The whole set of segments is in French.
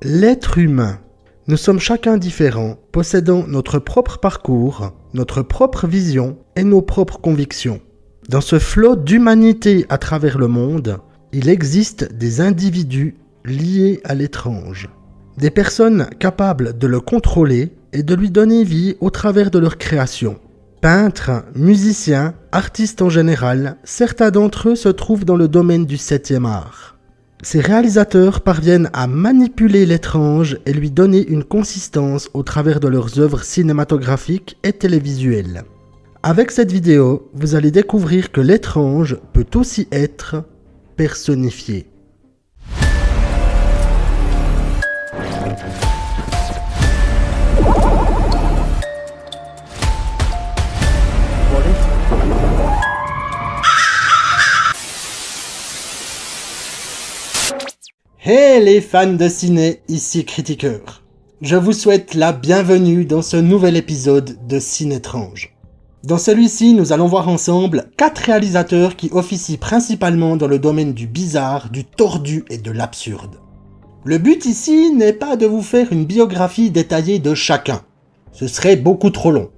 L'être humain. Nous sommes chacun différents, possédant notre propre parcours, notre propre vision et nos propres convictions. Dans ce flot d'humanité à travers le monde, il existe des individus liés à l'étrange. Des personnes capables de le contrôler et de lui donner vie au travers de leur création. Peintres, musiciens, artistes en général, certains d'entre eux se trouvent dans le domaine du 7e art. Ces réalisateurs parviennent à manipuler l'étrange et lui donner une consistance au travers de leurs œuvres cinématographiques et télévisuelles. Avec cette vidéo, vous allez découvrir que l'étrange peut aussi être personnifié. Hey les fans de ciné, ici Critiqueur. Je vous souhaite la bienvenue dans ce nouvel épisode de Cinétrange. Dans celui-ci, nous allons voir ensemble 4 réalisateurs qui officient principalement dans le domaine du bizarre, du tordu et de l'absurde. Le but ici n'est pas de vous faire une biographie détaillée de chacun. Ce serait beaucoup trop long.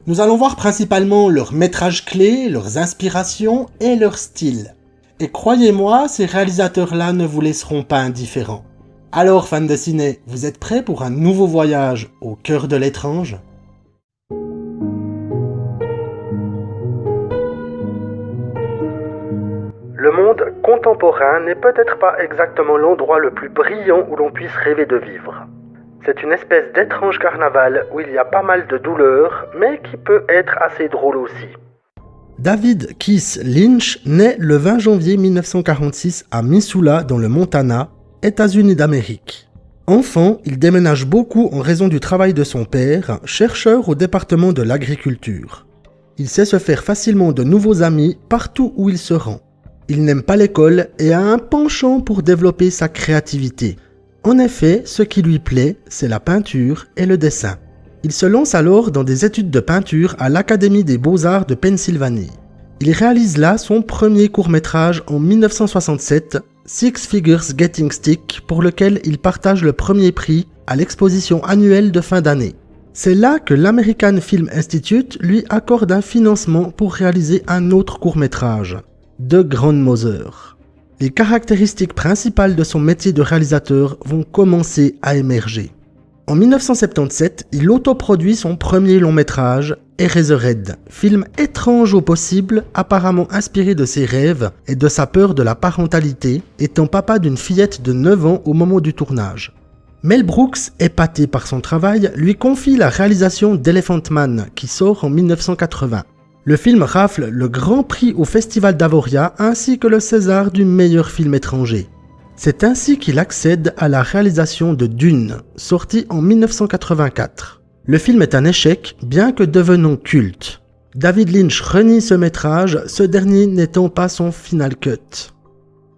Nous allons voir principalement leurs métrages clés, leurs inspirations et leur style. Et croyez-moi, ces réalisateurs-là ne vous laisseront pas indifférents. Alors, fans de ciné, vous êtes prêts pour un nouveau voyage au cœur de l'étrange ? Le monde contemporain n'est peut-être pas exactement l'endroit le plus brillant où l'on puisse rêver de vivre. C'est une espèce d'étrange carnaval où il y a pas mal de douleurs, mais qui peut être assez drôle aussi. David Keith Lynch naît le 20 janvier 1946 à Missoula dans le Montana, États-Unis d'Amérique. Enfant, il déménage beaucoup en raison du travail de son père, chercheur au département de l'agriculture. Il sait se faire facilement de nouveaux amis partout où il se rend. Il n'aime pas l'école et a un penchant pour développer sa créativité. En effet, ce qui lui plaît, c'est la peinture et le dessin. Il se lance alors dans des études de peinture à l'Académie des Beaux-Arts de Pennsylvanie. Il réalise là son premier court-métrage en 1967, Six Figures Getting Stick, pour lequel il partage le premier prix à l'exposition annuelle de fin d'année. C'est là que l'American Film Institute lui accorde un financement pour réaliser un autre court-métrage, The Grandmother. Les caractéristiques principales de son métier de réalisateur vont commencer à émerger. En 1977, il autoproduit son premier long-métrage, Eraserhead, film étrange au possible, apparemment inspiré de ses rêves et de sa peur de la parentalité, étant papa d'une fillette de 9 ans au moment du tournage. Mel Brooks, épaté par son travail, lui confie la réalisation d'Elephant Man, qui sort en 1980. Le film rafle le Grand Prix au Festival d'Avoria ainsi que le César du meilleur film étranger. C'est ainsi qu'il accède à la réalisation de Dune, sorti en 1984. Le film est un échec, bien que devenant culte. David Lynch renie ce métrage, ce dernier n'étant pas son final cut.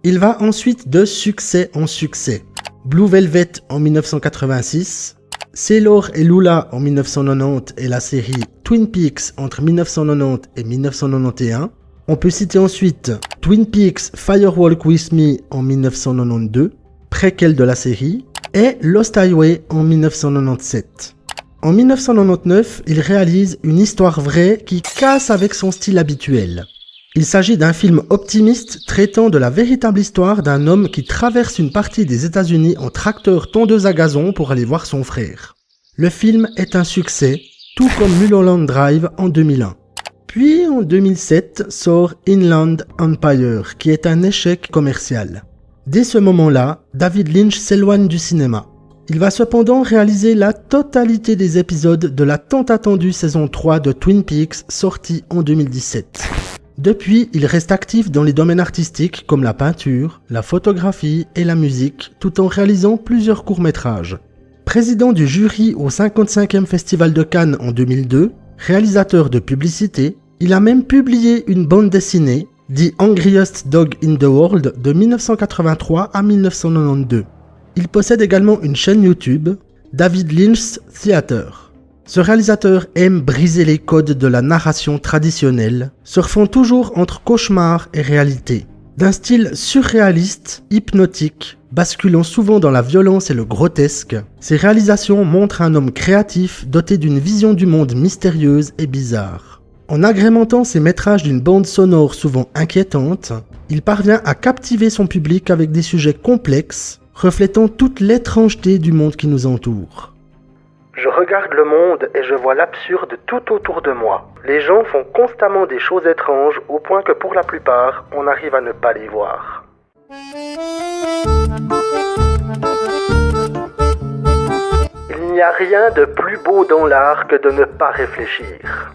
Il va ensuite de succès en succès. Blue Velvet en 1986, Sailor et Lula en 1990 et la série Twin Peaks entre 1990 et 1991. On peut citer ensuite Twin Peaks Firewalk With Me en 1992, préquel de la série, et Lost Highway en 1997. En 1999, il réalise Une histoire vraie qui casse avec son style habituel. Il s'agit d'un film optimiste traitant de la véritable histoire d'un homme qui traverse une partie des États-Unis en tracteur tondeuse à gazon pour aller voir son frère. Le film est un succès, tout comme Mulholland Drive en 2001. Puis en 2007 sort Inland Empire, qui est un échec commercial. Dès ce moment-là, David Lynch s'éloigne du cinéma. Il va cependant réaliser la totalité des épisodes de la tant attendue saison 3 de Twin Peaks, sortie en 2017. Depuis, il reste actif dans les domaines artistiques comme la peinture, la photographie et la musique, tout en réalisant plusieurs courts-métrages. Président du jury au 55e Festival de Cannes en 2002, réalisateur de publicité, il a même publié une bande dessinée, The Angriest Dog in the World, de 1983 à 1992. Il possède également une chaîne YouTube, David Lynch's Theater. Ce réalisateur aime briser les codes de la narration traditionnelle, surfant toujours entre cauchemar et réalité. D'un style surréaliste, hypnotique, Basculant souvent dans la violence et le grotesque, ses réalisations montrent un homme créatif doté d'une vision du monde mystérieuse et bizarre. En agrémentant ses métrages d'une bande sonore souvent inquiétante, il parvient à captiver son public avec des sujets complexes, reflétant toute l'étrangeté du monde qui nous entoure. Je regarde le monde et je vois l'absurde tout autour de moi. Les gens font constamment des choses étranges au point que pour la plupart, on arrive à ne pas les voir. Il n'y a rien de plus beau dans l'art que de ne pas réfléchir.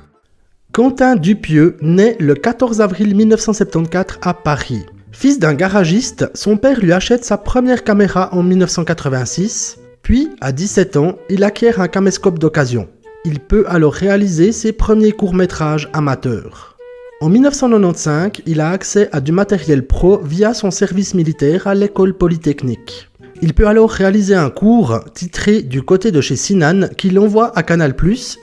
Quentin Dupieux naît le 14 avril 1974 à Paris. Fils d'un garagiste, son père lui achète sa première caméra en 1986, puis à 17 ans, il acquiert un caméscope d'occasion. Il peut alors réaliser ses premiers courts-métrages amateurs. En 1995, il a accès à du matériel pro via son service militaire à l'école polytechnique. Il peut alors réaliser un court titré Du côté de chez Sinan qu'il envoie à Canal+,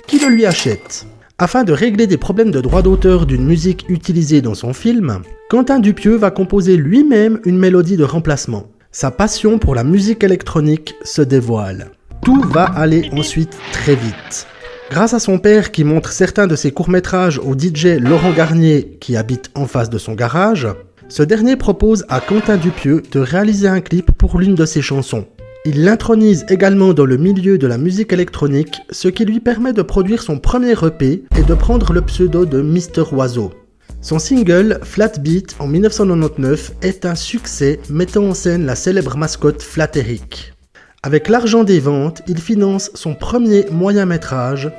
qui le lui achète. Afin de régler des problèmes de droit d'auteur d'une musique utilisée dans son film, Quentin Dupieux va composer lui-même une mélodie de remplacement. Sa passion pour la musique électronique se dévoile. Tout va aller ensuite très vite. Grâce à son père qui montre certains de ses courts-métrages au DJ Laurent Garnier qui habite en face de son garage, ce dernier propose à Quentin Dupieux de réaliser un clip pour l'une de ses chansons. Il l'intronise également dans le milieu de la musique électronique, ce qui lui permet de produire son premier EP et de prendre le pseudo de Mister Oiseau. Son single Flat Beat en 1999 est un succès mettant en scène la célèbre mascotte Flatterick. Avec l'argent des ventes, il finance son premier moyen-métrage,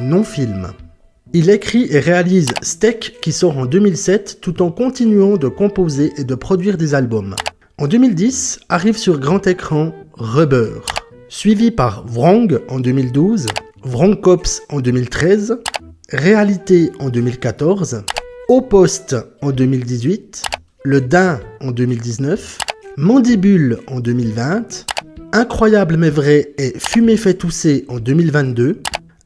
non-film. Il écrit et réalise Steak qui sort en 2007 tout en continuant de composer et de produire des albums. En 2010, arrive sur grand écran Rubber, suivi par Wrong en 2012, Wrong Cops en 2013, Réalité en 2014, Au Poste en 2018, Le Dain en 2019, Mandibule en 2020, Incroyable mais vrai et Fumée fait tousser en 2022,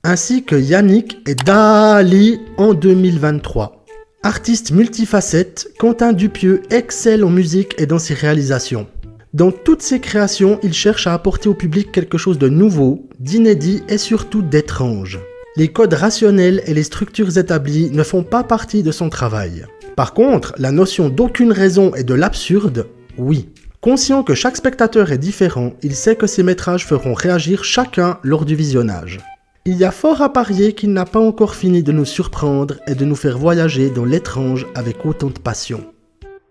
ainsi que Yannick et Dali en 2023. Artiste multifacette, Quentin Dupieux excelle en musique et dans ses réalisations. Dans toutes ses créations, il cherche à apporter au public quelque chose de nouveau, d'inédit et surtout d'étrange. Les codes rationnels et les structures établies ne font pas partie de son travail. Par contre, la notion d'aucune raison et de l'absurde, oui. Conscient que chaque spectateur est différent, il sait que ses métrages feront réagir chacun lors du visionnage. Il y a fort à parier qu'il n'a pas encore fini de nous surprendre et de nous faire voyager dans l'étrange avec autant de passion.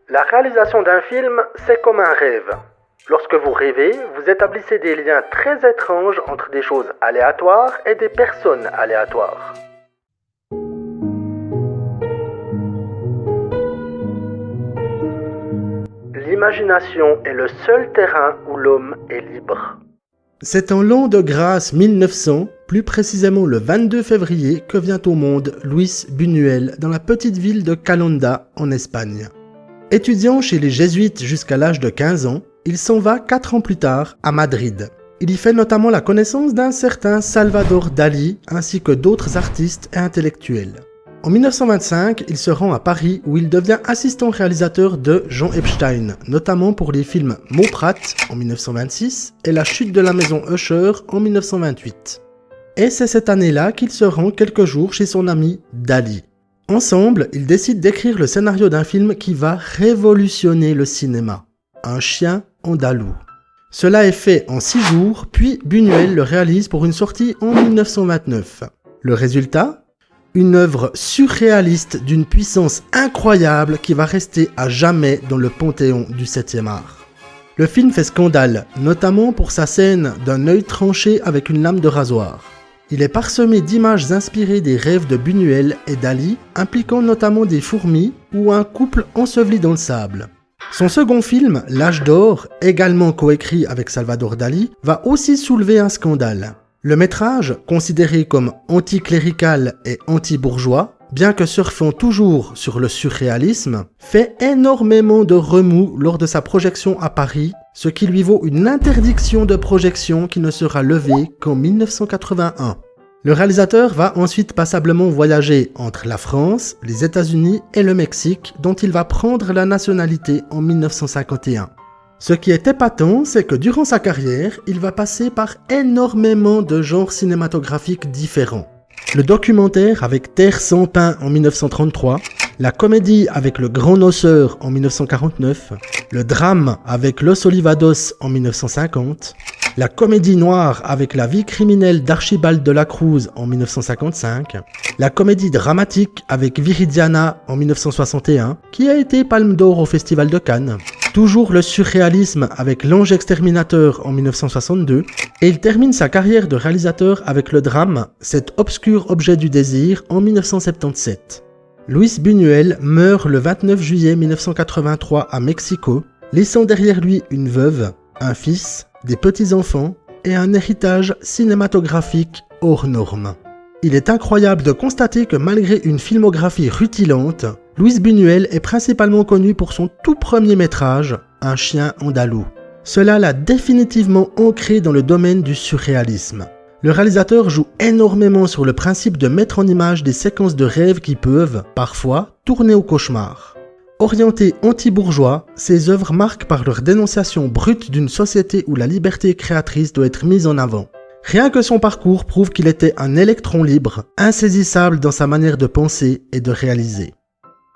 La réalisation d'un film, c'est comme un rêve. Lorsque vous rêvez, vous établissez des liens très étranges entre des choses aléatoires et des personnes aléatoires. L'imagination est le seul terrain où l'homme est libre. C'est en l'an de grâce 1900, plus précisément le 22 février, que vient au monde Luis Buñuel dans la petite ville de Calonda, en Espagne. Étudiant chez les jésuites jusqu'à l'âge de 15 ans, il s'en va 4 ans plus tard à Madrid. Il y fait notamment la connaissance d'un certain Salvador Dalí ainsi que d'autres artistes et intellectuels. En 1925, il se rend à Paris où il devient assistant réalisateur de Jean Epstein, notamment pour les films Mauprat en 1926 et La chute de la maison Usher en 1928. Et c'est cette année-là qu'il se rend quelques jours chez son ami Dalí. Ensemble, ils décident d'écrire le scénario d'un film qui va révolutionner le cinéma. Un chien andalou. Cela est fait en 6 jours, puis Buñuel le réalise pour une sortie en 1929. Le résultat ? Une œuvre surréaliste d'une puissance incroyable qui va rester à jamais dans le panthéon du 7e art. Le film fait scandale, notamment pour sa scène d'un œil tranché avec une lame de rasoir. Il est parsemé d'images inspirées des rêves de Buñuel et Dalí, impliquant notamment des fourmis ou un couple enseveli dans le sable. Son second film, L'Âge d'or, également coécrit avec Salvador Dalí, va aussi soulever un scandale. Le métrage, considéré comme anticlérical et anti-bourgeois, bien que surfant toujours sur le surréalisme, fait énormément de remous lors de sa projection à Paris, ce qui lui vaut une interdiction de projection qui ne sera levée qu'en 1981. Le réalisateur va ensuite passablement voyager entre la France, les États-Unis et le Mexique, dont il va prendre la nationalité en 1951. Ce qui est épatant, c'est que durant sa carrière, il va passer par énormément de genres cinématographiques différents. Le documentaire avec Terre sans pain en 1933, la comédie avec Le Grand Noceur en 1949, le drame avec Los Olivados en 1950, la comédie noire avec La vie criminelle d'Archibald de la Cruz en 1955, la comédie dramatique avec Viridiana en 1961, qui a été Palme d'Or au Festival de Cannes, toujours le surréalisme avec L'Ange exterminateur en 1962, et il termine sa carrière de réalisateur avec le drame Cet obscur objet du désir en 1977. Luis Buñuel meurt le 29 juillet 1983 à Mexico, laissant derrière lui une veuve, un fils, des petits-enfants et un héritage cinématographique hors norme. Il est incroyable de constater que malgré une filmographie rutilante, Luis Buñuel est principalement connu pour son tout premier métrage, Un chien andalou. Cela l'a définitivement ancré dans le domaine du surréalisme. Le réalisateur joue énormément sur le principe de mettre en image des séquences de rêves qui peuvent, parfois, tourner au cauchemar. Orientés anti-bourgeois, ses œuvres marquent par leur dénonciation brute d'une société où la liberté créatrice doit être mise en avant. Rien que son parcours prouve qu'il était un électron libre, insaisissable dans sa manière de penser et de réaliser.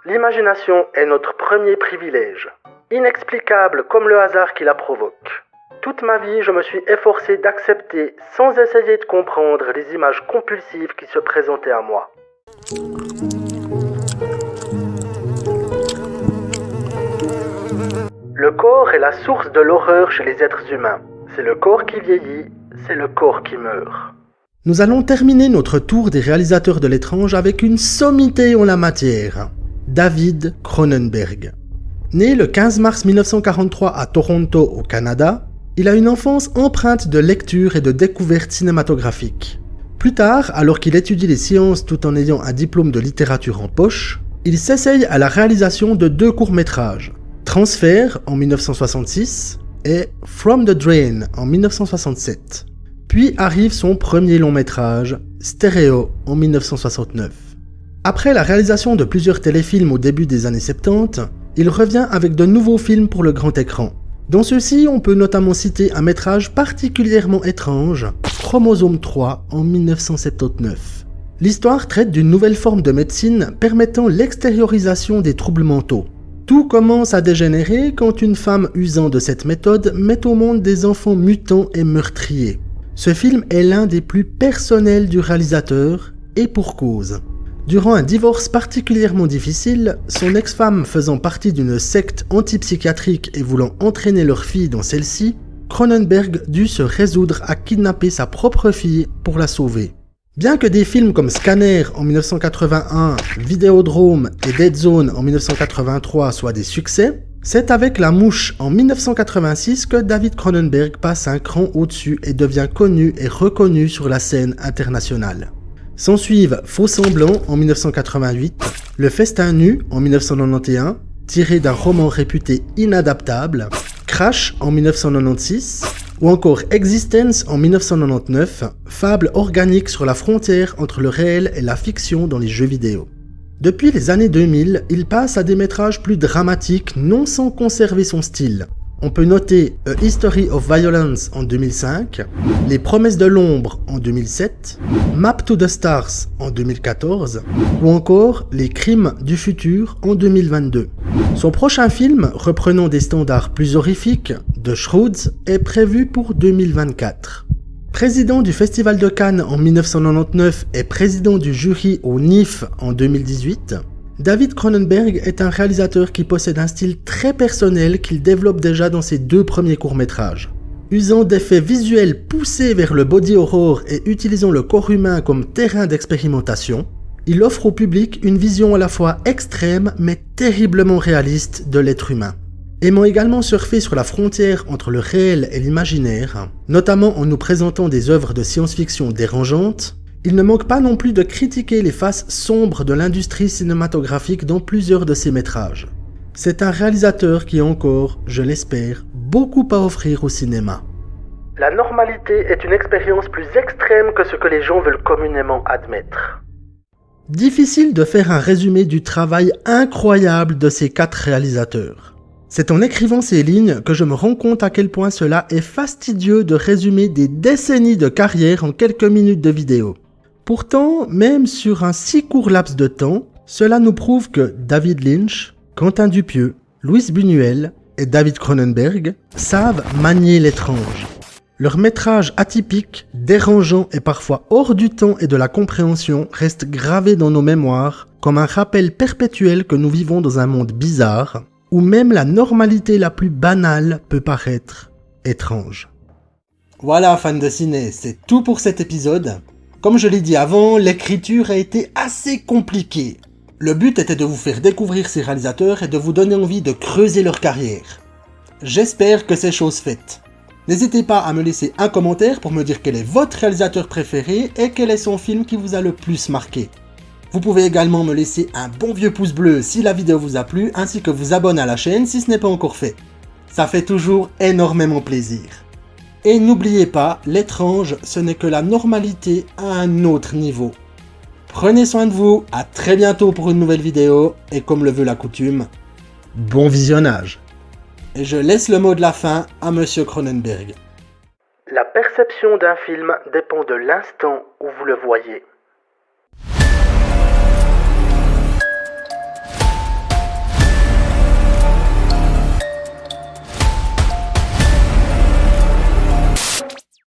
L'imagination est notre premier privilège, inexplicable comme le hasard qui la provoque. Toute ma vie, je me suis efforcé d'accepter, sans essayer de comprendre, les images compulsives qui se présentaient à moi. Le corps est la source de l'horreur chez les êtres humains. C'est le corps qui vieillit, c'est le corps qui meurt. Nous allons terminer notre tour des réalisateurs de l'étrange avec une sommité en la matière. David Cronenberg. Né le 15 mars 1943 à Toronto, au Canada, il a une enfance empreinte de lecture et de découvertes cinématographiques. Plus tard, alors qu'il étudie les sciences tout en ayant un diplôme de littérature en poche, il s'essaye à la réalisation de 2 courts-métrages, Transfert en 1966 et From the Drain en 1967. Puis arrive son premier long-métrage, Stéréo en 1969. Après la réalisation de plusieurs téléfilms au début des années 70, il revient avec de nouveaux films pour le grand écran. Dans ceux-ci, on peut notamment citer un métrage particulièrement étrange, Chromosome 3 en 1979. L'histoire traite d'une nouvelle forme de médecine permettant l'extériorisation des troubles mentaux. Tout commence à dégénérer quand une femme usant de cette méthode met au monde des enfants mutants et meurtriers. Ce film est l'un des plus personnels du réalisateur, et pour cause. Durant un divorce particulièrement difficile, son ex-femme faisant partie d'une secte antipsychiatrique et voulant entraîner leur fille dans celle-ci, Cronenberg dut se résoudre à kidnapper sa propre fille pour la sauver. Bien que des films comme Scanner en 1981, Vidéodrome et Dead Zone en 1983 soient des succès, c'est avec La Mouche en 1986 que David Cronenberg passe un cran au-dessus et devient connu et reconnu sur la scène internationale. S'ensuivent Faux Semblant en 1988, Le Festin nu en 1991, tiré d'un roman réputé inadaptable, Crash en 1996, ou encore Existence en 1999, fable organique sur la frontière entre le réel et la fiction dans les jeux vidéo. Depuis les années 2000, il passe à des métrages plus dramatiques, non sans conserver son style. On peut noter A History of Violence en 2005, Les Promesses de l'ombre en 2007, Map to the Stars en 2014, ou encore Les Crimes du futur en 2022. Son prochain film, reprenant des standards plus horrifiques, The Shrouds, est prévu pour 2024. Président du Festival de Cannes en 1999 et président du jury au NIF en 2018, David Cronenberg est un réalisateur qui possède un style très personnel qu'il développe déjà dans ses 2 premiers courts-métrages. Usant d'effets visuels poussés vers le body horror et utilisant le corps humain comme terrain d'expérimentation, il offre au public une vision à la fois extrême mais terriblement réaliste de l'être humain. Aimant également surfer sur la frontière entre le réel et l'imaginaire, notamment en nous présentant des œuvres de science-fiction dérangeantes, il ne manque pas non plus de critiquer les faces sombres de l'industrie cinématographique dans plusieurs de ses métrages. C'est un réalisateur qui a encore, je l'espère, beaucoup à offrir au cinéma. La normalité est une expérience plus extrême que ce que les gens veulent communément admettre. Difficile de faire un résumé du travail incroyable de ces 4 réalisateurs. C'est en écrivant ces lignes que je me rends compte à quel point cela est fastidieux de résumer des décennies de carrière en quelques minutes de vidéo. Pourtant, même sur un si court laps de temps, cela nous prouve que David Lynch, Quentin Dupieux, Luis Buñuel et David Cronenberg savent manier l'étrange. Leur métrage atypique, dérangeant et parfois hors du temps et de la compréhension reste gravé dans nos mémoires comme un rappel perpétuel que nous vivons dans un monde bizarre, où même la normalité la plus banale peut paraître étrange. Voilà, fans de ciné, c'est tout pour cet épisode. Comme je l'ai dit avant, l'écriture a été assez compliquée. Le but était de vous faire découvrir ces réalisateurs et de vous donner envie de creuser leur carrière. J'espère que c'est chose faite. N'hésitez pas à me laisser un commentaire pour me dire quel est votre réalisateur préféré et quel est son film qui vous a le plus marqué. Vous pouvez également me laisser un bon vieux pouce bleu si la vidéo vous a plu, ainsi que vous abonner à la chaîne si ce n'est pas encore fait. Ça fait toujours énormément plaisir. Et n'oubliez pas, l'étrange, ce n'est que la normalité à un autre niveau. Prenez soin de vous, à très bientôt pour une nouvelle vidéo, et comme le veut la coutume, bon visionnage. Et je laisse le mot de la fin à Monsieur Cronenberg. La perception d'un film dépend de l'instant où vous le voyez.